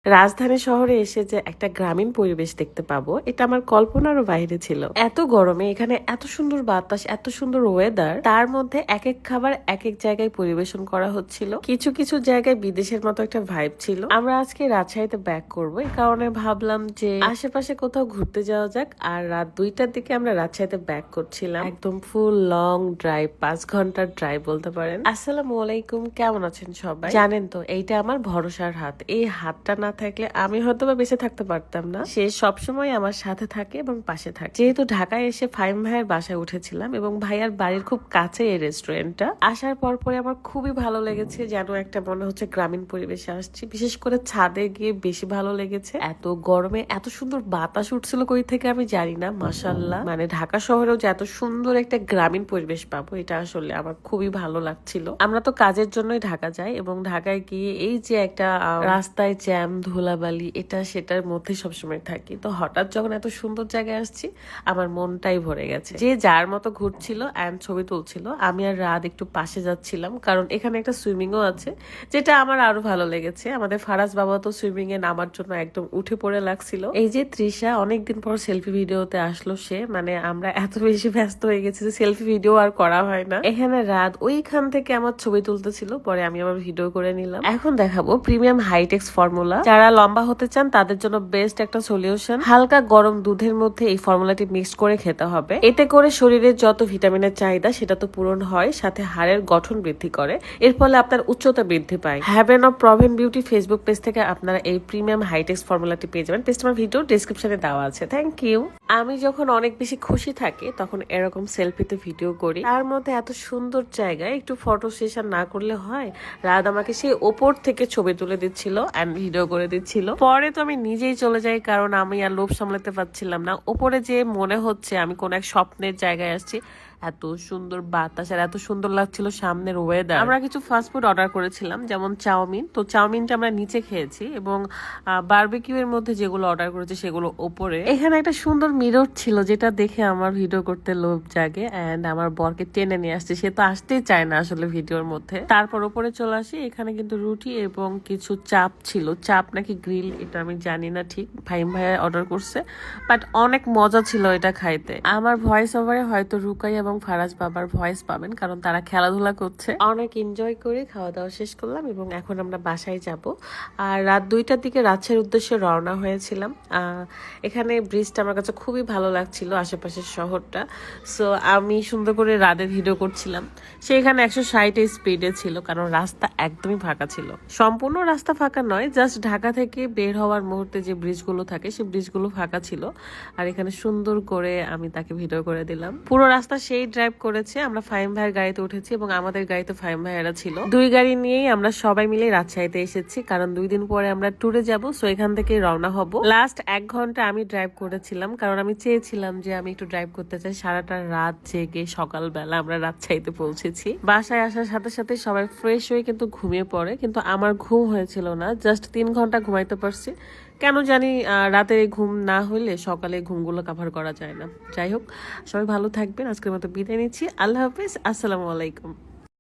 রাজধানী শহরে এসে যে একটা গ্রামীণ পরিবেশ দেখতে পাবো এটা আমার কল্পনারও বাইরে ছিল। এত গরমে এখানে এত সুন্দর বাতাস, এত সুন্দর ওয়েদার, তার মধ্যে এক এক খাবার এক এক জায়গায় পরিবেশন করা হচ্ছিল। কিছু কিছু জায়গায় বিদেশের মতো একটা ভাইব ছিল। আমরা আজকে রাজশাহীতে ব্যাক করবো, এই কারণে ভাবলাম যে আশেপাশে কোথাও ঘুরতে যাওয়া যাক। আর রাত 2টার দিকে আমরা রাজশাহীতে ব্যাক করছিলাম, একদম ফুল লং ড্রাইভ, 5 ঘন্টার ড্রাইভ বলতে পারেন। আসসালামু আলাইকুম, কেমন আছেন সবাই? জানেন তো এইটা আমার ভরসার হাত। এই হাতটা না থাকলে আমি হয়তো বা বেঁচে থাকতে পারতাম না। সে সবসময় আমার সাথে থাকে এবং পাশে থাকে। যেহেতু ঢাকায় এসে ফাহিম ভাইয়ের বাসায় উঠেছিলাম এবং ভাইয়ার বাড়ির খুব কাছে এই রেস্টুরেন্টটা, আসার পর পরে আমার খুবই ভালো লেগেছে। যেন একটা মনে হচ্ছে গ্রামীণ পরিবেশে আসছি। বিশেষ করে ছাদে গিয়ে বেশি ভালো লেগেছে। এত গরমে এত সুন্দর বাতাস উঠছিল কই থেকে আমি জানি না, মাশাআল্লাহ। মানে ঢাকা শহরেও যে এত সুন্দর একটা গ্রামীণ পরিবেশ পাবো এটা আসলে আমার খুবই ভালো লাগছিল। আমরা তো কাজের জন্যই ঢাকা যাই এবং ঢাকায় গিয়ে এই যে একটা রাস্তায় জ্যাম, ধুলাবালি, এটা সেটার মধ্যে সবসময় থাকি। তো হঠাৎ যখন এত সুন্দর জায়গায় আসছি আমার মনটাই ভরে গেছে। যে যার মতো ঘুরছিল এন্ড ছবি তুলছিল, আমি আর রাত একটু পাশে যাচ্ছিলাম কারণ এখানে একটা সুইমিংও আছে, যেটা আমার আরো ভালো লেগেছে। আমাদের ফারাজ বাবা তো সুইমিং এ নামার জন্য একদম উঠে পড়ে লাগছিল। এই যে তৃষা অনেকদিন পর সেলফি ভিডিওতে আসলো সে, মানে আমরা এত বেশি ব্যস্ত হয়ে গেছি যে সেলফি ভিডিও আর করা হয় না। এখানে রাত ওইখান থেকে আমার ছবি তুলতেছিল, পরে আমি আবার ভিডিও করে নিলাম। এখন দেখাবো প্রিমিয়াম হাইটেক্স ফর্মুলা। যারা লম্বা হতে চান তাদের জন্য বেস্ট একটা সলিউশন। হালকা গরম দুধের মধ্যে এই ফর্মুলাটি মিক্স করে খেতে হবে। এতে করে শরীরের যত ভিটামিনের চাহিদা সেটা তো পূরণ হয়, সাথে হাড়ের গঠন বৃদ্ধি করে। এর ফলে আপনার উচ্চতা বৃদ্ধি পায়। Haven of Proven Beauty Facebook page থেকে আপনারা এই প্রিমিয়াম হাইটেক্স ফর্মুলাটি পেয়ে যাবেন। পেজটা আমার ভিডিও ডেসক্রিপশনে দেওয়া আছে। Thank you. আমি যখন অনেক বেশি খুশি থাকি তখন এরকম সেলফিতে ভিডিও করি। তার মধ্যে এত সুন্দর জায়গায় একটু ফটো সেশন না করলে হয়? রাত আমাকে সেই ওপর থেকে ছবি তুলে দিচ্ছিল এন্ড ভিডিও করে দিচ্ছিল। পরে তো আমি নিজেই চলে যাই কারণ আমি আর লোভ সামলাতে পারছিলাম না। ওপরে যে মনে হচ্ছে আমি কোন এক স্বপ্নের জায়গায় আসছি। এত সুন্দর বাতাস আর এত সুন্দর লাগছিল সামনের ওয়েদার। আমরা কিছু ফাস্টফুড অর্ডার করেছিলাম, যেমন চাউমিন। তো চাউমিনটা আমরা নিচে খেয়েছি এবং বারবিকিউ এর মধ্যে যেগুলো অর্ডার করেছি সেগুলো ওপরে। এখানে একটা সুন্দর মিরর ছিল যেটা দেখে আমার ভিডিও করতে লোভ জাগে এন্ড আমার বরকে টেনে নিয়ে আসছে। সে তো আসতেই চায় না আসলে ভিডিওর মধ্যে। তারপর ওপরে চলে আসি, এখানে কিন্তু রুটি এবং কিছু চাপ ছিল। চাপ নাকি গ্রিল এটা আমি জানি না ঠিক, ফাহিম ভাইয়া অর্ডার করছে, বাট অনেক মজা ছিল এটা খাইতে। আমার ভয়েস ওভারে হয়তো রুকাই এবং ফারাজ বাবার ভয়েস পাবেন কারণ তারা খেলাধুলা করছে। অনেক এনজয় করে খাওয়া দাওয়া শেষ করলাম এবং এখন আমরা বাসায় যাব। আর রাত 2টার দিকে রাজশাহীর উদ্দেশ্যে রওনা হয়েছিলাম। এখানে ব্রিজটা আমার কাছে খুবই ভালো লাগছিল, আশেপাশের শহরটা। সো আমি সুন্দর করে রাতের ভিডিও করছিলাম। সেখানে 160 স্পিডে ছিল কারণ রাস্তা একদমই ফাঁকা ছিল। সম্পূর্ণ রাস্তা ফাঁকা নয়, জাস্ট ঢাকা থেকে বের হওয়ার মুহূর্তে যে ব্রিজগুলো থাকে সেই ব্রিজগুলো ফাঁকা ছিল। আর এখানে সুন্দর করে আমি তাকে ভিডিও করে দিলাম। পুরো রাস্তা সেই ড্রাইভ করেছে। আমরা ফাহিম ভাইয়ের গাড়িতে উঠেছি এবং আমাদের গাড়িতে ফাহিম ভাইয়েরা ছিল। 2 গাড়ি নিয়েই আমরা সবাই মিলে রাজশাহীতে এসেছি কারণ 2 দিন পরে আমরা ট্যুরে যাব। সো এখান থেকে রওনা হব। লাস্ট 1 ঘন্টা আমি ড্রাইভ করেছিলাম কারণ আমি চেয়েছিলাম যে আমি একটু ড্রাইভ করতে চাই। সারাটা রাত জেগে সকালবেলা আমরা রাজশাহীতে পৌঁছেছি। বাসায় আসার সাথে সাথে সবাই ফ্রেশ হয়ে কিন্তু ঘুমিয়ে পড়ে, কিন্তু আমার ঘুম হয়েছিল না। জাস্ট 3 ঘন্টা ঘুমাইতে পারছি। কেন জানি রাতে ঘুম না হইলে সকালে ঘুমগুলো কাভার করা যায় না। যাই হোক, সবাই ভালো থাকবেন। আজকের মতো বিদায় নিচ্ছি। আল্লাহ হাফিজ, আসসালামু আলাইকুম।